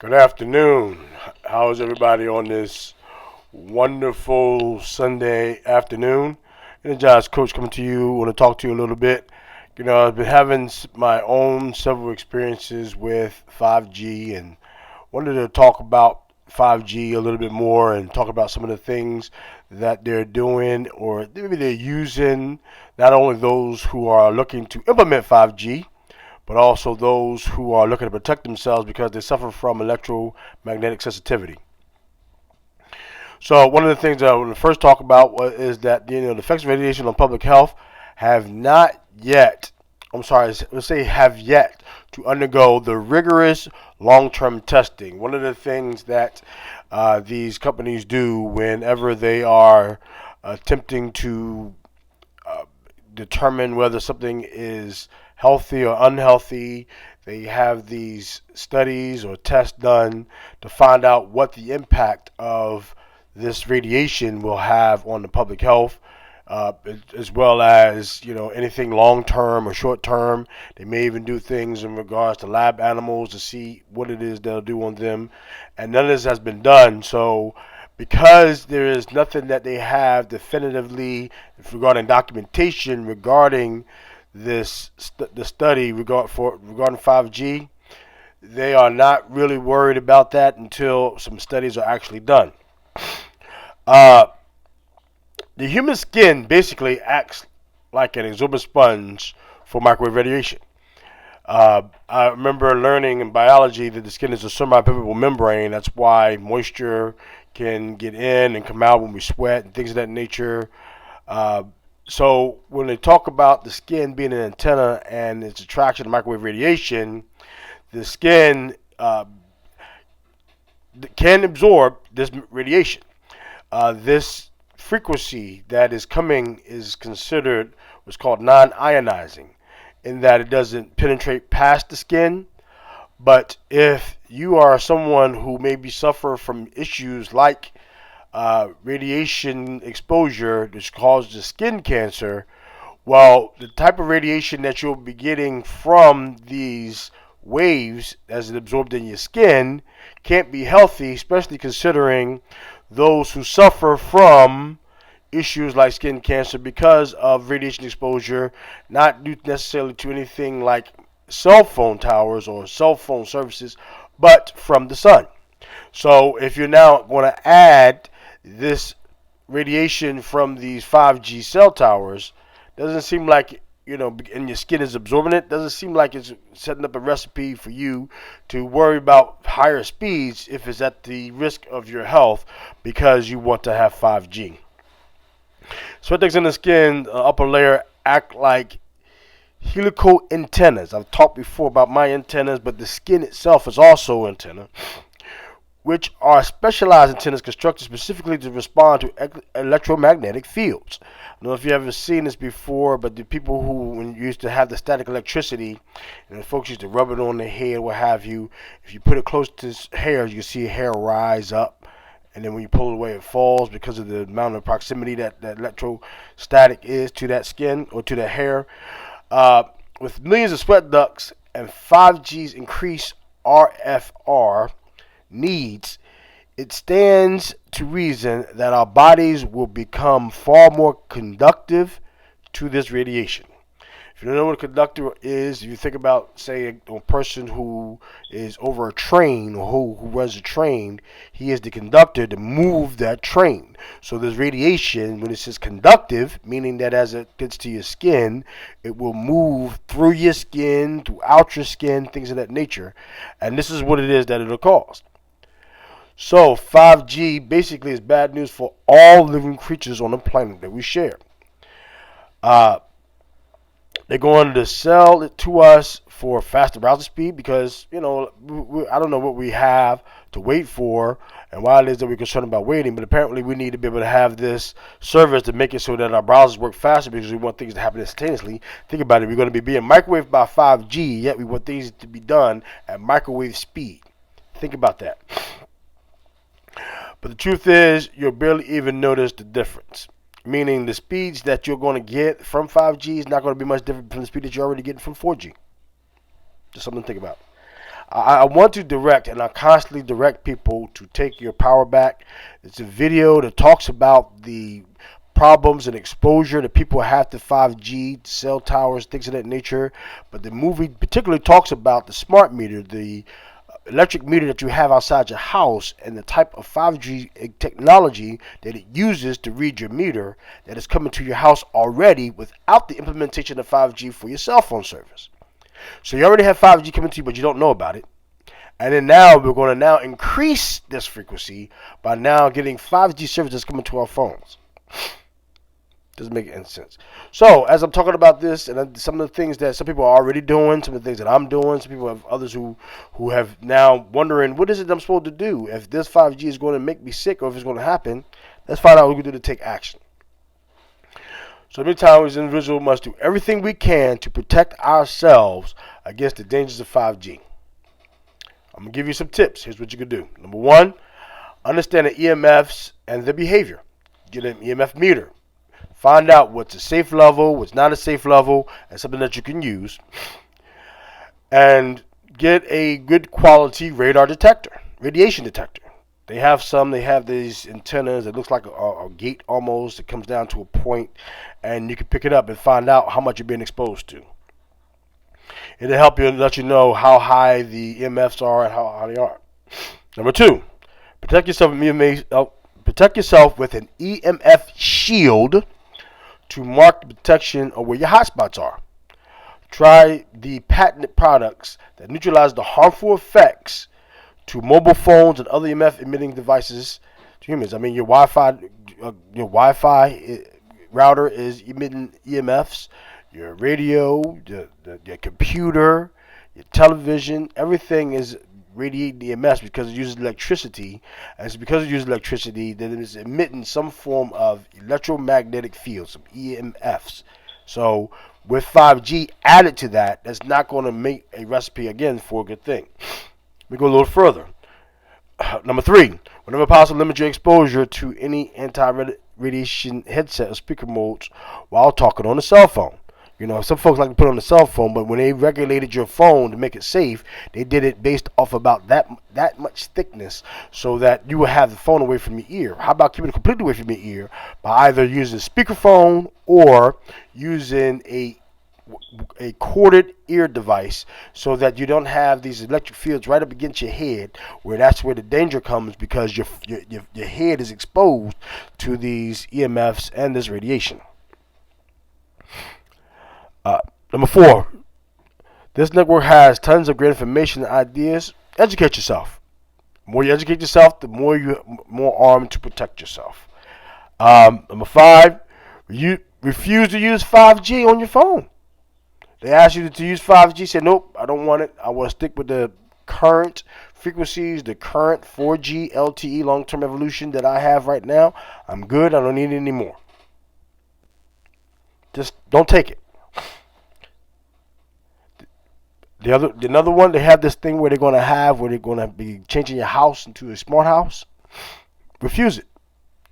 Good afternoon. How's everybody on this wonderful Sunday afternoon? Energized Coach coming to you. Want to talk to you a little bit. I've been having my own several experiences with 5G and wanted to talk about 5G a little bit more and talk about some of the things that they're doing or maybe they're using, not only those who are looking to implement 5G, but also those who are looking to protect themselves because they suffer from electromagnetic sensitivity. So one of the things that I want to first talk about is that the effects of radiation on public health have not yet, I'm sorry, let's say have yet to undergo the rigorous long-term testing. One of the things that these companies do whenever they are attempting to uh, determine whether something is healthy or unhealthy. They have these studies or tests done to find out what the impact of this radiation will have on the public health, as well as anything long term or short term. They may even do things in regards to lab animals to see what it is they'll do on them, and none of this has been done. So because there is nothing that they have definitively regarding documentation regarding the study regarding 5G, they are not really worried about that until some studies are actually done. Uh, the human skin basically acts like an absorbent sponge for microwave radiation. I remember learning in biology that the skin is a semi-permeable membrane. That's why moisture can get in and come out when we sweat and things of that nature. Uh, so when they talk about the skin being an antenna and its attraction to microwave radiation, the skin can absorb this radiation. This frequency that is coming is considered what's called non-ionizing, in that it doesn't penetrate past the skin. But if you are someone who maybe suffer from issues like radiation exposure, which causes skin cancer, well, the type of radiation that you'll be getting from these waves as it absorbed in your skin can't be healthy, especially considering those who suffer from issues like skin cancer because of radiation exposure, not due necessarily to anything like cell phone towers or cell phone services, but from the sun. So if you're now going to add this radiation from these 5G cell towers, doesn't seem like and your skin is absorbing it. Doesn't seem like it's setting up a recipe for you to worry about higher speeds if it's at the risk of your health because you want to have 5G. Sweat in the skin, upper layer, act like helical antennas. I've talked before about my antennas, but the skin itself is also an antenna, which are specialized antennas constructed specifically to respond to electromagnetic fields. I don't know if you've ever seen this before, but the people who used to have the static electricity, and the folks used to rub it on their hair, what have you, if you put it close to hair, you can see hair rise up. And then when you pull it away, it falls because of the amount of proximity that electrostatic is to that skin or to the hair. With millions of sweat ducts and 5G's increased RFR needs, it stands to reason that our bodies will become far more conductive to this radiation. If you don't know what a conductor is, if you think about, say, a person who is over a train or who runs a train, he is the conductor to move that train. So this radiation, when it says conductive, meaning that as it gets to your skin, it will move through your skin, throughout your skin, things of that nature. And this is what it is that it'll cause. So 5G basically is bad news for all living creatures on the planet that we share. Uh, they're going to sell it to us for faster browser speed because, I don't know what we have to wait for and why it is that we're concerned about waiting, but apparently we need to be able to have this service to make it so that our browsers work faster because we want things to happen instantaneously. Think about it. We're going to be being microwaved by 5G, yet we want things to be done at microwave speed. Think about that. But the truth is, you'll barely even notice the difference. Meaning the speeds that you're going to get from 5G is not going to be much different from the speed that you're already getting from 4G. Just something to think about. I want to direct, and I constantly direct people to take your power back. It's a video that talks about the problems and exposure that people have to 5G, cell towers, things of that nature. But the movie particularly talks about the smart meter, the electric meter that you have outside your house, and the type of 5G technology that it uses to read your meter that is coming to your house already without the implementation of 5G for your cell phone service. So you already have 5G coming to you, but you don't know about it. And then now we're going to now increase this frequency by now getting 5G services coming to our phones. Doesn't make any sense. So as I'm talking about this, and some of the things that some people are already doing, some of the things that I'm doing, some people have others who have now wondering, what is it I'm supposed to do? If this 5G is going to make me sick or if it's going to happen, let's find out what we can do to take action. So many times, as individuals must do everything we can to protect ourselves against the dangers of 5G. I'm going to give you some tips. Here's what you can do. Number one, understand the EMFs and the behavior. Get an EMF meter. Find out what's a safe level, what's not a safe level, and something that you can use. And get a good quality radar detector, radiation detector. They have these antennas that looks like a gate almost. It comes down to a point, and you can pick it up and find out how much you're being exposed to. It'll help you and let you know how high the EMFs are and how they are. Number two, protect yourself with an EMF shield to mark the protection of where your hotspots are. Try the patented products that neutralize the harmful effects to mobile phones and other EMF emitting devices to humans. I mean, your Wi-Fi router is emitting EMFs. Your radio, your computer, your television, everything is radiating EMFs because it uses electricity. And it's because it uses electricity that it is emitting some form of electromagnetic field, some EMFs. So with 5G added to that, that's not going to make a recipe again for a good thing. We go a little further. Number three, whenever possible, limit your exposure to any anti-radiation headset or speaker modes while talking on the cell phone. You know, some folks like to put it on the cell phone, but when they regulated your phone to make it safe, they did it based off about that much thickness so that you will have the phone away from your ear. How about keeping it completely away from your ear by either using a speakerphone or using a corded ear device so that you don't have these electric fields right up against your head, where that's where the danger comes because your head is exposed to these EMFs and this radiation. Number four, this network has tons of great information and ideas. Educate yourself. The more you educate yourself, the more you're more armed to protect yourself. Number five, you refuse to use 5G on your phone. They ask you to use 5G. Say, nope, I don't want it. I want to stick with the current frequencies, the current 4G LTE long-term evolution that I have right now. I'm good. I don't need it anymore. Just don't take it. Another one, they have this thing where they're going to be changing your house into a smart house. Refuse it.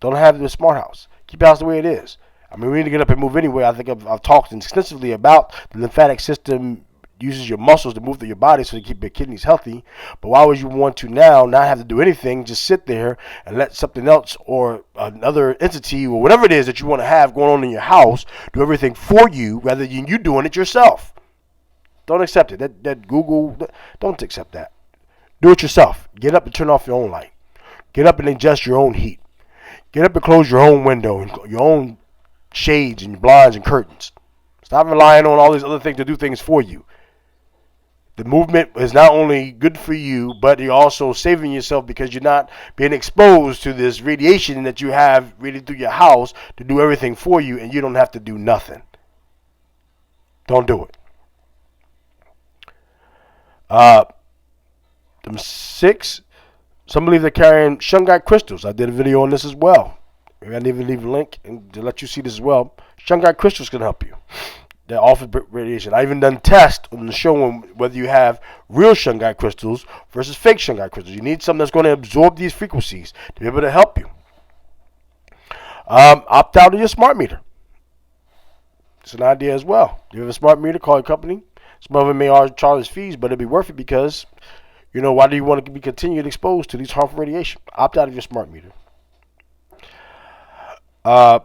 Don't have the smart house. Keep your house the way it is. I mean, we need to get up and move anyway. I think I've talked extensively about the lymphatic system uses your muscles to move through your body so to keep your kidneys healthy. But why would you want to now not have to do anything, just sit there and let something else or another entity or whatever it is that you want to have going on in your house do everything for you rather than you doing it yourself? Don't accept it. That Google, don't accept that. Do it yourself. Get up and turn off your own light. Get up and adjust your own heat. Get up and close your own window and your own shades and blinds and curtains. Stop relying on all these other things to do things for you. The movement is not only good for you, but you're also saving yourself because you're not being exposed to this radiation that you have radiating through your house to do everything for you, and you don't have to do nothing. Don't do it. Number 6, some believe they're carrying shungite crystals. I did a video on this as well. Maybe I need to leave a link to let you see this as well. Shungite crystals can help you. They offer radiation. I even done tests on the show on whether you have real shungite crystals versus fake shungite crystals. You need something that's going to absorb these frequencies to be able to help you. Opt out of your smart meter. It's an idea as well. You have a smart meter, call your company. Some of them may charge fees, but it'll be worth it because Why do you want to be continued exposed to these harmful radiation? Opt out of your smart meter. Uh,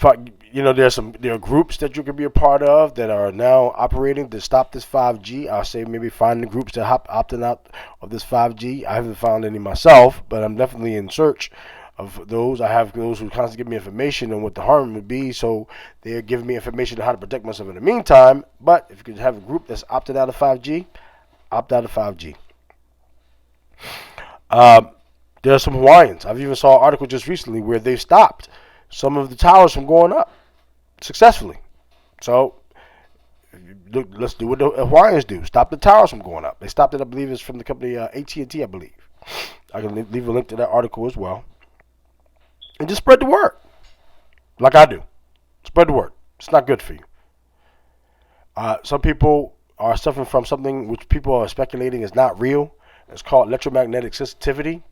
there are groups that you can be a part of that are now operating to stop this 5G. I'll say maybe find the groups that opting out of this 5G. I haven't found any myself, but I'm definitely in search of those. I have those who constantly give me information on what the harm would be, so they're giving me information on how to protect myself in the meantime. But if you could have a group that's opted out of 5G, opt out of 5G. There are some Hawaiians. I've even saw an article just recently where they've stopped some of the towers from going up successfully. So let's do what the Hawaiians do. Stop the towers from going up. They stopped it, I believe, it's from the company AT&T, I believe. I can leave a link to that article as well. And just spread the word, like I do. Spread the word. It's not good for you. Some people are suffering from something which people are speculating is not real. It's called electromagnetic sensitivity.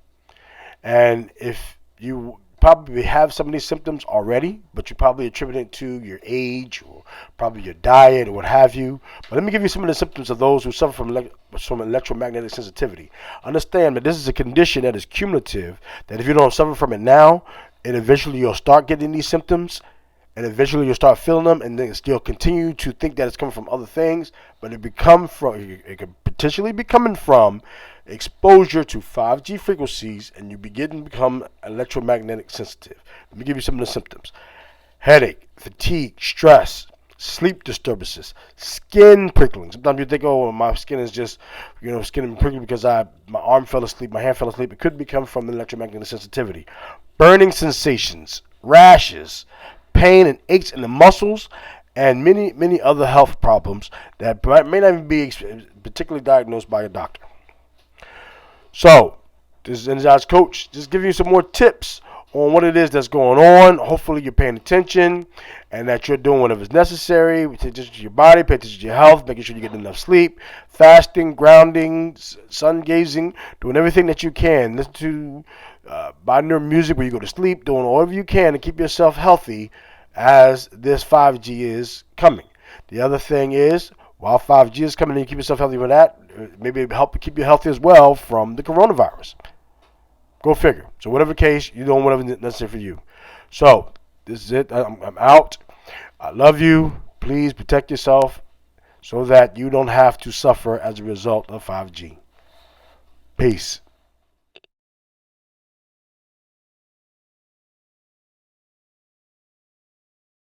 And if you probably have some of these symptoms already, but you probably attribute it to your age or probably your diet or what have you. But let me give you some of the symptoms of those who suffer from electromagnetic sensitivity. Understand that this is a condition that is cumulative, that if you don't suffer from it now, and eventually you'll start getting these symptoms, and eventually you'll start feeling them, and then you'll continue to think that it's coming from other things, but it could potentially be coming from exposure to 5G frequencies, and you begin to become electromagnetic sensitive. Let me give you some of the symptoms: headache, fatigue, stress, sleep disturbances, skin prickling. Sometimes you think, oh, my skin is just, skin prickling because my arm fell asleep, my hand fell asleep. It could become from electromagnetic sensitivity. Burning sensations, rashes, pain and aches in the muscles, and many, many other health problems that may not even be particularly diagnosed by a doctor. So, this is Energized Coach, just giving you some more tips on what it is that's going on. Hopefully you're paying attention and that you're doing whatever's necessary. Pay attention to your body, pay attention to your health, making sure you get enough sleep, fasting, grounding, sun gazing, doing everything that you can. Listen to binaural music when you go to sleep, doing whatever you can to keep yourself healthy as this 5G is coming. The other thing is, while 5G is coming and you keep yourself healthy with that, maybe it'll help keep you healthy as well from the coronavirus. Go figure. So whatever the case, you're doing whatever necessary for you. So this is it. I'm out. I love you. Please protect yourself so that you don't have to suffer as a result of 5G. Peace.